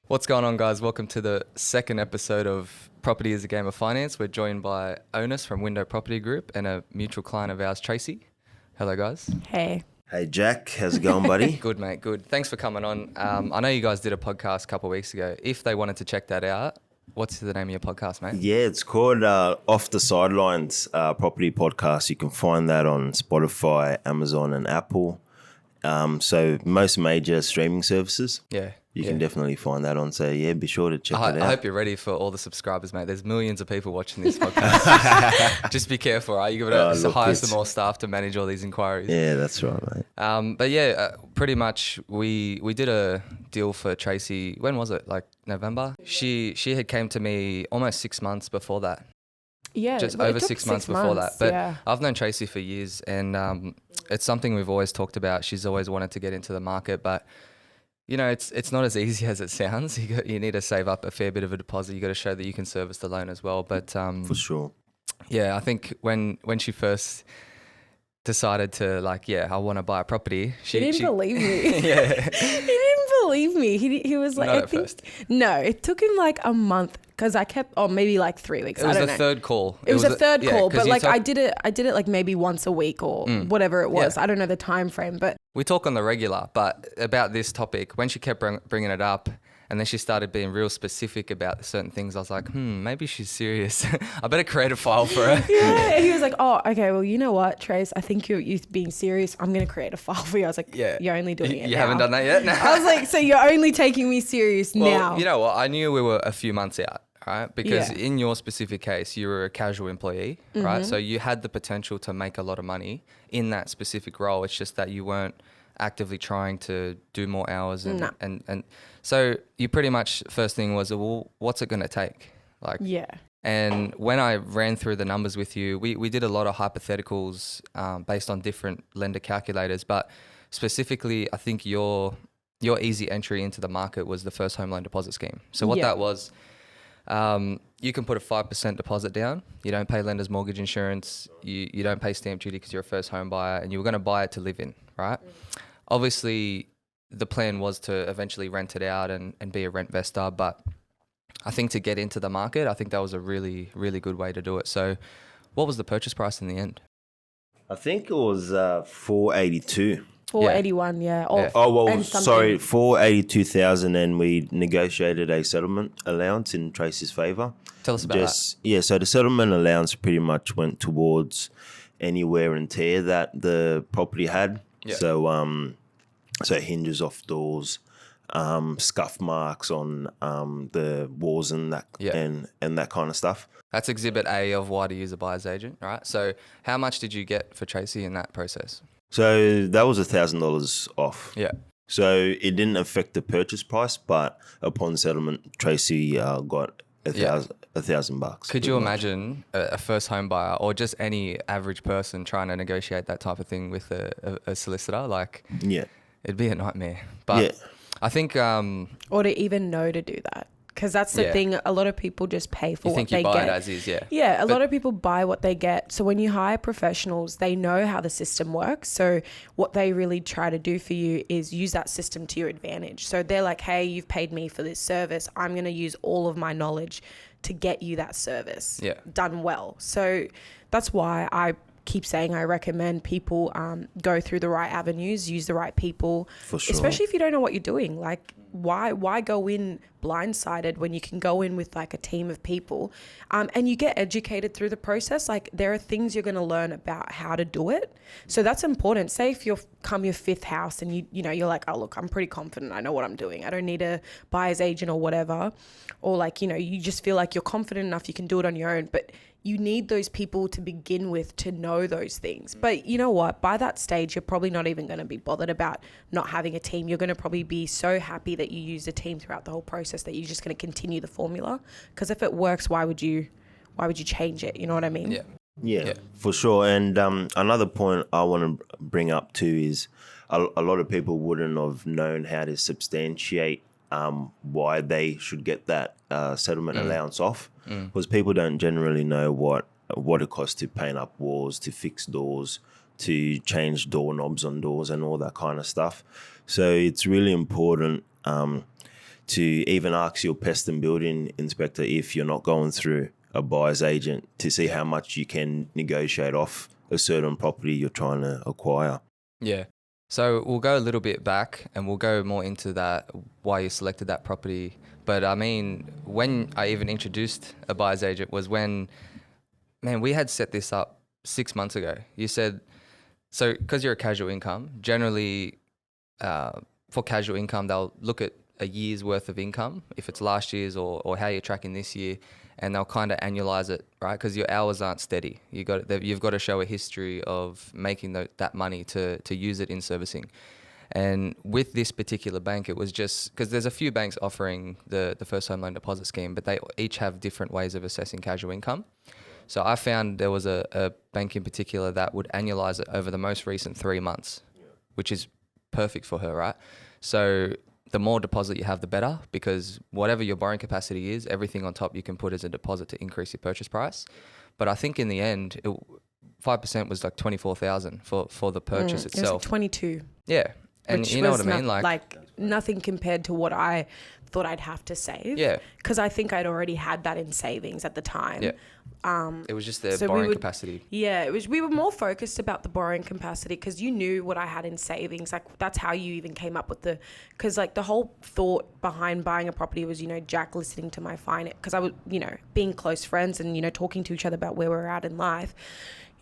What's going on, guys? Welcome to the second episode of Property is a Game of Finance. We're joined by Onis from Window Property Group and a mutual client of ours, Tracey. Hello, guys. Hey. Hey, Jack. How's it going, buddy? Good, mate. Good. Thanks for coming on. I know you guys did a podcast a couple of weeks ago. If they wanted to check that out, what's the name of your podcast, mate? Yeah, it's called Off the Sidelines Property Podcast. You can find that on Spotify, Amazon, and Apple. So most major streaming services. Yeah. You can definitely find that on. So, yeah, be sure to check it out. I hope you're ready for all the subscribers, mate. There's millions of people watching this podcast. Just be careful, right? You've got to hire some more staff to manage all these inquiries. Yeah, that's right, mate. But yeah, pretty much we did a deal for Tracey. When was it? Like November? She had came to me almost 6 months before that. Yeah, just over 6 months before that. But I've known Tracey for years, and it's something we've always talked about. She's always wanted to get into the market, but you know, it's not as easy as it sounds. You need to save up a fair bit of a deposit. You got to show that you can service the loan as well. But for sure. Yeah, I think when she first decided to I want to buy a property, she didn't believe me. Yeah, he didn't believe me. He was like, not at first. No, it took him like a month because I kept, maybe like 3 weeks. It was the third call. It was a third call, but like I did it like maybe once a week or whatever it was. Yeah. I don't know the time frame, but we talk on the regular. But about this topic, when she kept bringing it up, and then she started being real specific about certain things, I was like, maybe she's serious. I better create a file for her. Yeah, he was like, oh, okay, well, you know what, Trace, I think you're being serious. I'm going to create a file for you. I was like, yeah, you're only doing it now. You haven't done that yet? No. I was like, so you're only taking me serious now. You know what? I knew we were a few months out, right? Because in your specific case, you were a casual employee, right? So you had the potential to make a lot of money in that specific role. It's just that you weren't actively trying to do more hours and so you pretty much first thing was, well, what's it going to take? And when I ran through the numbers with you, we did a lot of hypotheticals based on different lender calculators, but specifically I think your easy entry into the market was the first home loan deposit scheme. So what that was, you can put a 5% deposit down. You don't pay lender's mortgage insurance. You don't pay stamp duty because you're a first home buyer, and you were going to buy it to live in, right? Obviously, the plan was to eventually rent it out and be a rent investor, but I think to get into the market, I think that was a really, really good way to do it. So what was the purchase price in the end? I think it was 482. 481, yeah. Sorry, 482,000, and we negotiated a settlement allowance in Tracy's favour. Tell us about that. Yeah, so the settlement allowance pretty much went towards any wear and tear that the property had. Yeah. So hinges off doors, scuff marks on the walls and that and that kind of stuff. That's Exhibit A of why to use a buyer's agent, right? So how much did you get for Tracey in that process? So that was $1,000 off. Yeah. So it didn't affect the purchase price, but upon settlement, Tracey got $1,000. Could you imagine a first home buyer or just any average person trying to negotiate that type of thing with a solicitor? It'd be a nightmare. But I think... or to even know to do that. Because that's the thing, a lot of people just pay for what they get. You think you buy it as is, yeah. Yeah, a lot of people buy what they get. So when you hire professionals, they know how the system works. So what they really try to do for you is use that system to your advantage. So they're like, hey, you've paid me for this service. I'm going to use all of my knowledge to get you that service done well. So that's why I keep saying I recommend people go through the right avenues, use the right people. For sure. Especially if you don't know what you're doing. Like, why go in blindsided when you can go in with like a team of people and you get educated through the process. Like, there are things you're going to learn about how to do it. So that's important. Say if you're your fifth house and you're like, oh look, I'm pretty confident, I know what I'm doing, I don't need a buyer's agent or whatever, or like, you just feel like you're confident enough you can do it on your own, but you need those people to begin with to know those things. But you know what? By that stage, you're probably not even going to be bothered about not having a team. You're going to probably be so happy that you used a team throughout the whole process that you're just going to continue the formula. Because if it works, why would you change it? You know what I mean? Yeah, for sure. And another point I want to bring up too is a lot of people wouldn't have known how to substantiate why they should get that settlement allowance off, because people don't generally know what it costs to paint up walls, to fix doors, to change doorknobs on doors and all that kind of stuff. So it's really important to even ask your pest and building inspector if you're not going through a buyer's agent to see how much you can negotiate off a certain property you're trying to acquire. Yeah. So we'll go a little bit back and we'll go more into that, why you selected that property. But I mean, when I even introduced a buyer's agent was when, man, we had set this up 6 months ago. You said, so because you're a casual income, generally for casual income, they'll look at a year's worth of income, if it's last year's or how you're tracking this year, and they'll kind of annualize it, right? Because your hours aren't steady. You've got to show a history of making that money to use it in servicing. And with this particular bank, it was just because there's a few banks offering the first home loan deposit scheme, but they each have different ways of assessing casual income. So I found there was a bank in particular that would annualize it over the most recent 3 months, which is perfect for her, right? So the more deposit you have, the better, because whatever your borrowing capacity is, everything on top you can put as a deposit to increase your purchase price. But I think in the end, 5% was like 24,000 for the purchase itself. It was like 22. Yeah. And Which you know was what I mean? Like nothing compared to what I thought I'd have to save. Yeah. Because I think I'd already had that in savings at the time. Yeah. It was just the so borrowing capacity. Yeah, we were more focused about the borrowing capacity because you knew what I had in savings. Like that's how you even came up with because like the whole thought behind buying a property was, you know, Jack listening to my finance, because I was, you know, being close friends and, you know, talking to each other about where we're at in life.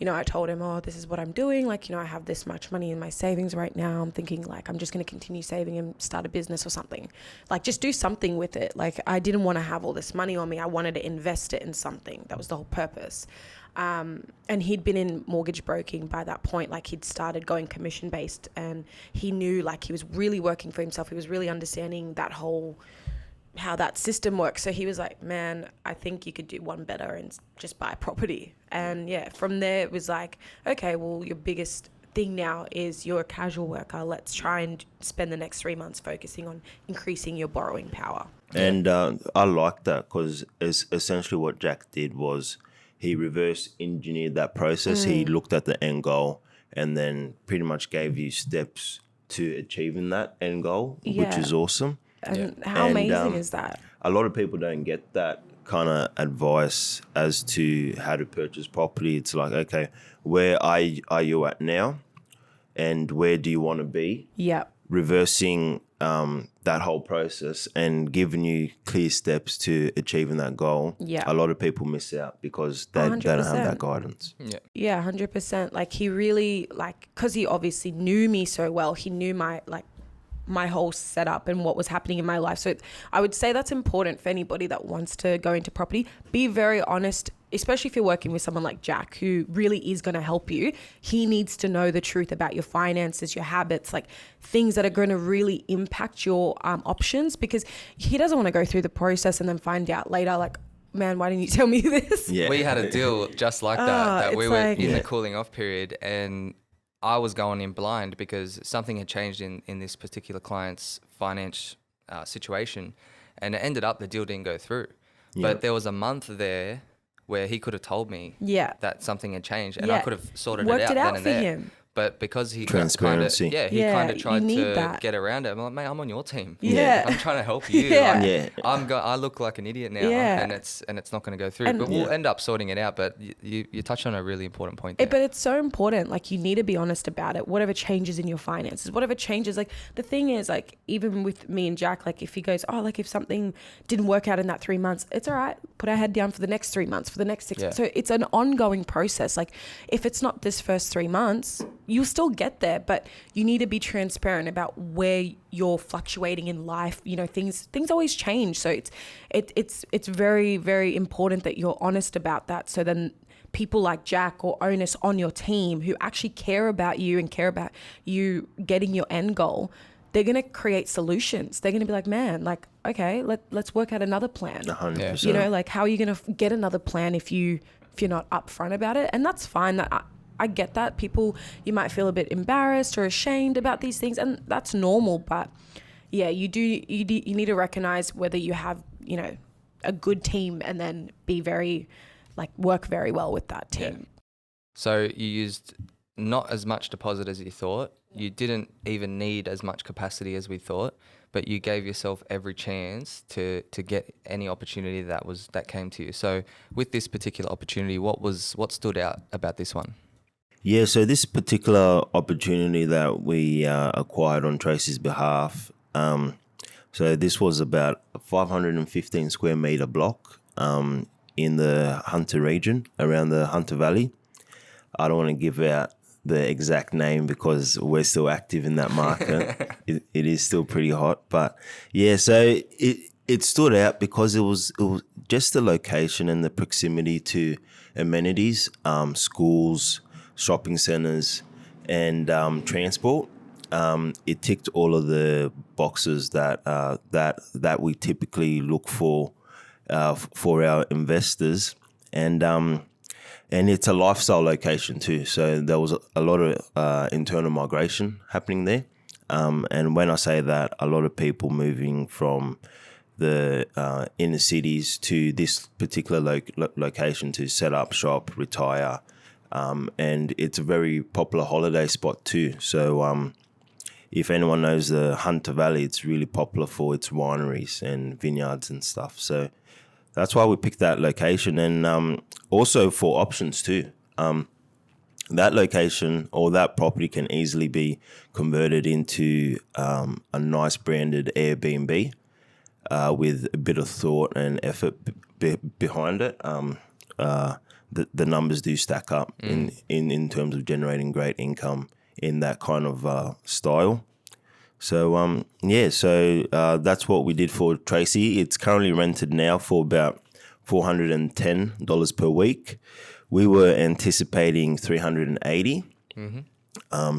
You know, I told him, oh, this is what I'm doing. Like, you know, I have this much money in my savings right now. I'm thinking like, I'm just going to continue saving and start a business or something. Like, just do something with it. Like, I didn't want to have all this money on me. I wanted to invest it in something. That was the whole purpose. And he'd been in mortgage broking by that point. Like, he'd started going commission based and he knew like he was really working for himself. He was really understanding that whole how that system works. So he was like, man, I think you could do one better and just buy property. And yeah, from there it was like, okay, well, your biggest thing now is you're a casual worker. Let's try and spend the next 3 months focusing on increasing your borrowing power. And I like that because essentially what Jack did was he reverse engineered that process. He looked at the end goal and then pretty much gave you steps to achieving that end goal, which is awesome. And how amazing is that? A lot of people don't get that kind of advice as to how to purchase property. It's like, okay, where are you at now? And where do you want to be? Yeah. Reversing that whole process and giving you clear steps to achieving that goal. Yeah. A lot of people miss out because they don't have that guidance. Yeah, 100%. Like he really, like, because he obviously knew me so well, he knew my whole setup and what was happening in my life. So I would say that's important for anybody that wants to go into property. Be very honest, especially if you're working with someone like Jack, who really is going to help you. He needs to know the truth about your finances, your habits, like things that are going to really impact your options, because he doesn't want to go through the process and then find out later, like, man, why didn't you tell me this? Yeah. We had a deal just like that we were in the cooling off period, and I was going in blind because something had changed in this particular client's finance situation, and it ended up the deal didn't go through. But there was a month there where he could have told me that something had changed, and I could have sorted Worked it out then and there. Him. But because he Transparency. kind of tried to get around it. I'm like, mate, I'm on your team. Yeah. I'm trying to help you. I look like an idiot now, and it's not going to go through. But we'll end up sorting it out. But you touched on a really important point there. But it's so important. Like, you need to be honest about it. Whatever changes in your finances, whatever changes. Like, the thing is, like, even with me and Jack, like, if he goes, oh, like, if something didn't work out in that 3 months, it's all right. Put our head down for the next 3 months, for the next 6 months. So it's an ongoing process. Like, if it's not this first 3 months, you'll still get there, but you need to be transparent about where you're fluctuating in life. You know, things always change. So it's very, very important that you're honest about that. So then people like Jack or Onis on your team who actually care about you and care about you getting your end goal, they're going to create solutions. They're going to be like, man, like, okay, let's work out another plan. 100%. You know, like, how are you going to get another plan if you're not upfront about it? And that's fine. That I get that. People, you might feel a bit embarrassed or ashamed about these things, and that's normal. But yeah, you need to recognize whether you have, you know, a good team, and then be very, like, work very well with that team. So you used not as much deposit as you thought. You didn't even need as much capacity as we thought, but you gave yourself every chance to get any opportunity that came to you. So with this particular opportunity, what stood out about this one? Yeah, so this particular opportunity that we acquired on Tracey's behalf, so this was about a 515 square meter block in the Hunter region, around the Hunter Valley. I don't want to give out the exact name because we're still active in that market. It is still pretty hot, but yeah, so it stood out because it was just the location and the proximity to amenities, schools, shopping centres, and transport. It ticked all of the boxes that we typically look for our investors, and it's a lifestyle location too. So there was a lot of internal migration happening there, and when I say that, a lot of people moving from the inner cities to this particular location to set up shop, retire. And it's a very popular holiday spot too. So if anyone knows the Hunter Valley, it's really popular for its wineries and vineyards and stuff. So that's why we picked that location, and also for options too. That location or that property can easily be converted into a nice branded Airbnb with a bit of thought and effort behind it. The numbers do stack up in terms of generating great income in that kind of style. So that's what we did for Tracey. It's currently rented now for about $410 per week. We were anticipating $380.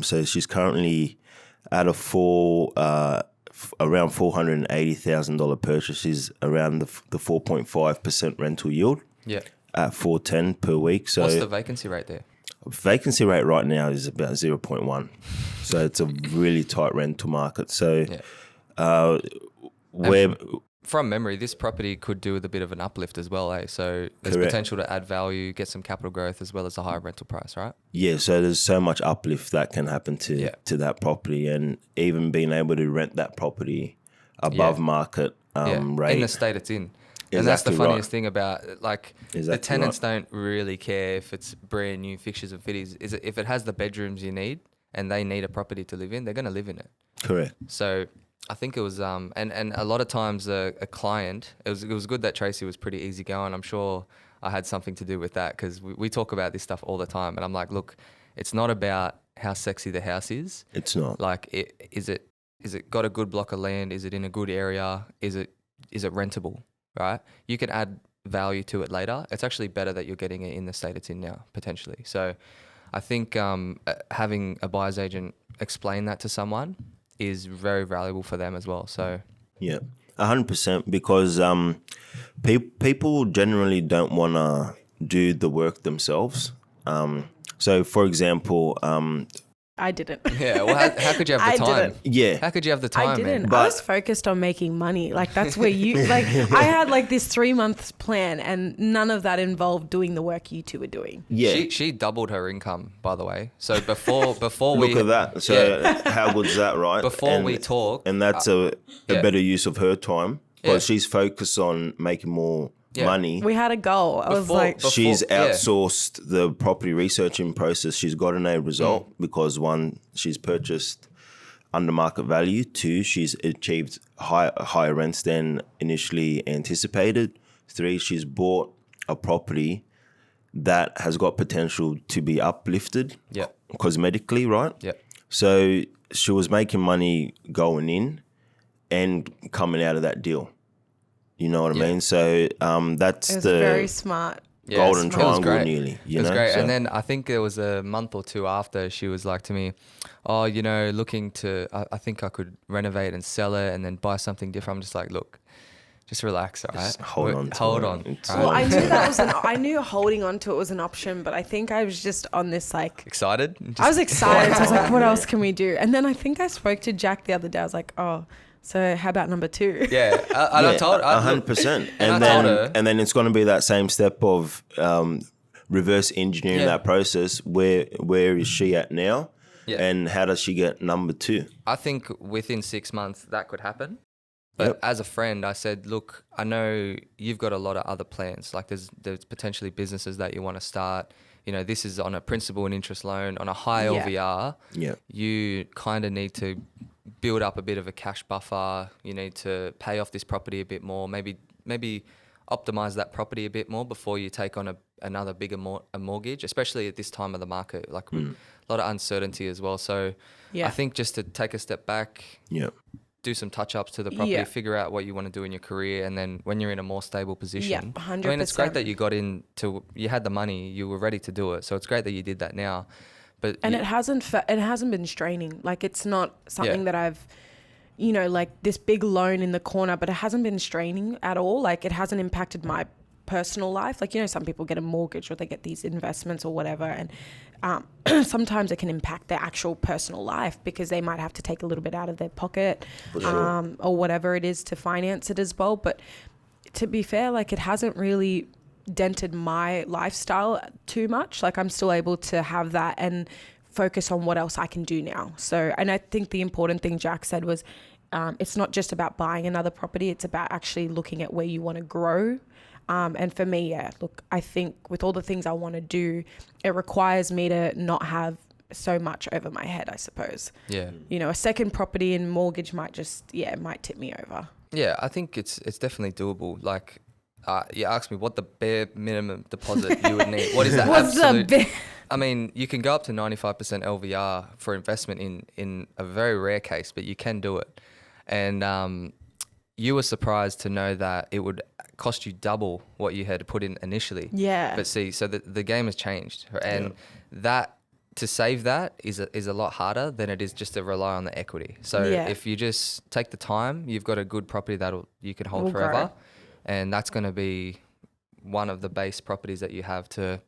So she's currently at around $480,000 purchase. She's around the 4.5% rental yield. Yeah. At $410 per week. So what's the vacancy rate there? Vacancy rate right now is about 0.1. So it's a really tight rental market. So from memory, this property could do with a bit of an uplift as well, eh? So there's Correct. potential to add value, get some capital growth as well as a higher rental price, right? Yeah, so there's so much uplift that can happen to that property, and even being able to rent that property above market rate. In the state it's in. Exactly, and that's the funniest thing about the tenants right. don't really care if it's brand new fixtures and fittings. If it has the bedrooms you need and they need a property to live in, they're going to live in it. Correct. So I think it was and a lot of times a client, it was good that Tracey was pretty easygoing. I'm sure I had something to do with that because we talk about this stuff all the time, and I'm like, look, it's not about how sexy the house is. It's not. Like, is it got a good block of land? Is it in a good area? Is it rentable? Right? You can add value to it later. It's actually better that you're getting it in the state it's in now, potentially. So I think having a buyer's agent explain that to someone is very valuable for them as well. So yeah, 100%, because people generally don't want to do the work themselves. So for example, I didn't. Yeah, well, how could you have the time? Didn't. Yeah. How could you have the time, I didn't. man? I was focused on making money. Like, that's where you, like, I had like this 3 months plan, and none of that involved doing the work you two were doing. Yeah. She doubled her income, by the way. So before we Look at that. So how good is that, right? Before we talk, and that's a better use of her time, because she's focused on making more money. We had a goal. I was like, She's outsourced the property researching process. She's gotten a result because, one, she's purchased under market value. Two, she's achieved higher rents than initially anticipated. Three, she's bought a property that has got potential to be uplifted cosmetically, right? Yeah. So she was making money going in and coming out of that deal. You know what I mean? So that's it was the very smart. golden triangle, great. nearly. It was great. So. And then I think there was a month or two after, she was like to me, oh, looking to, I think I could renovate and sell it and then buy something different. I'm just like, look, just relax, all right? Just hold on. Well, I knew I knew holding on to it was an option, but I think I was just on this like... Excited? I was excited. So I was like, what else can we do? And then I think I spoke to Jack the other day. I was like, oh... So how about number 2? Yeah, I told her 100%, and then it's going to be that same step of reverse engineering that process. Where is she at now? Yeah. And how does she get number 2? I think within 6 months that could happen. But as a friend, I said, look, I know you've got a lot of other plans. Like there's potentially businesses that you want to start. You know, this is on a principal and interest loan, on a high LVR. Yeah. You kind of need to build up a bit of a cash buffer. You need to pay off this property a bit more. Maybe optimize that property a bit more before you take on another bigger mortgage, especially at this time of the market. Like a lot of uncertainty as well. So I think just to take a step back, do some touch-ups to the property, figure out what you want to do in your career, and then when you're in a more stable position. 100%. I mean, it's great that you had the money, you were ready to do it. So it's great that you did that now. But it hasn't been straining. Like it's not something that I've, you know, like this big loan in the corner, but it hasn't been straining at all. Like it hasn't impacted my personal life. Like, you know, some people get a mortgage or they get these investments or whatever, and sometimes it can impact their actual personal life because they might have to take a little bit out of their pocket or whatever it is to finance it as well. But to be fair, like it hasn't really dented my lifestyle too much. Like I'm still able to have that and focus on what else I can do now. So, and I think the important thing Jack said was it's not just about buying another property, it's about actually looking at where you want to grow. And for me, look, I think with all the things I want to do, it requires me to not have so much over my head, I suppose. Yeah. You know, a second property and mortgage might tip me over. Yeah, I think it's definitely doable. Like, you asked me what the bare minimum deposit you would need. What is that? I mean, you can go up to 95% LVR for investment in a very rare case, but you can do it. And you were surprised to know that it would cost you double what you had put in initially. Yeah. But see, so the game has changed, and that to save that is a lot harder than it is just to rely on the equity. So if you just take the time, you've got a good property that you can hold forever, and that's going to be one of the base properties that you have to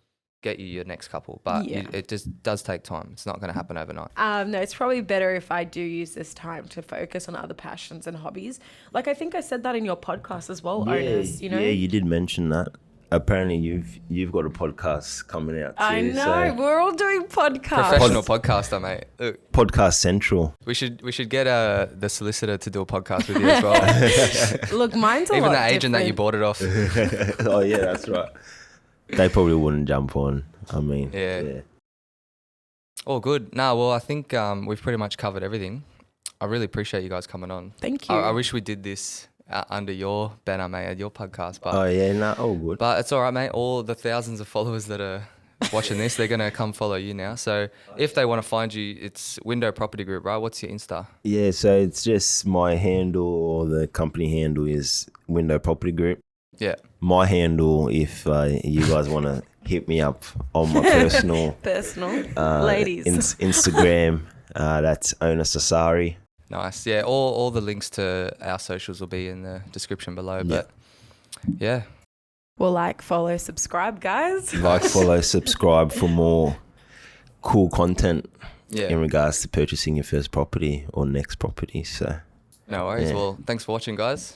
get you your next couple. But it just does take time. It's not going to happen overnight. No, it's probably better if I do use this time to focus on other passions and hobbies. Like I think I said that in your podcast as well, Onis, you know? Yeah, you did mention that. Apparently you've got a podcast coming out too. I know, so we're all doing podcasts. Professional podcaster, mate. Look, Podcast Central. We should get the solicitor to do a podcast with you as well. Look, mine's a Even lot the agent different. that you bought it off. Oh yeah, that's right. They probably wouldn't jump on. I mean, yeah. All good. Well, I think we've pretty much covered everything. I really appreciate you guys coming on. Thank you. I wish we did this under your banner, mate, at your podcast. But all good. But it's all right, mate. All the thousands of followers that are watching this, they're going to come follow you now. So if they want to find you, it's Window Property Group, right? What's your Insta? Yeah, so it's just my handle, or the company handle is Window Property Group. Yeah. My handle, if you guys want to hit me up on my personal ladies Instagram, that's Onis Asare. Nice. Yeah, all the links to our socials will be in the description below. But yeah. Well, like, follow, subscribe, guys. Like, follow, subscribe for more cool content in regards to purchasing your first property or next property. So no worries. Well, thanks for watching, guys.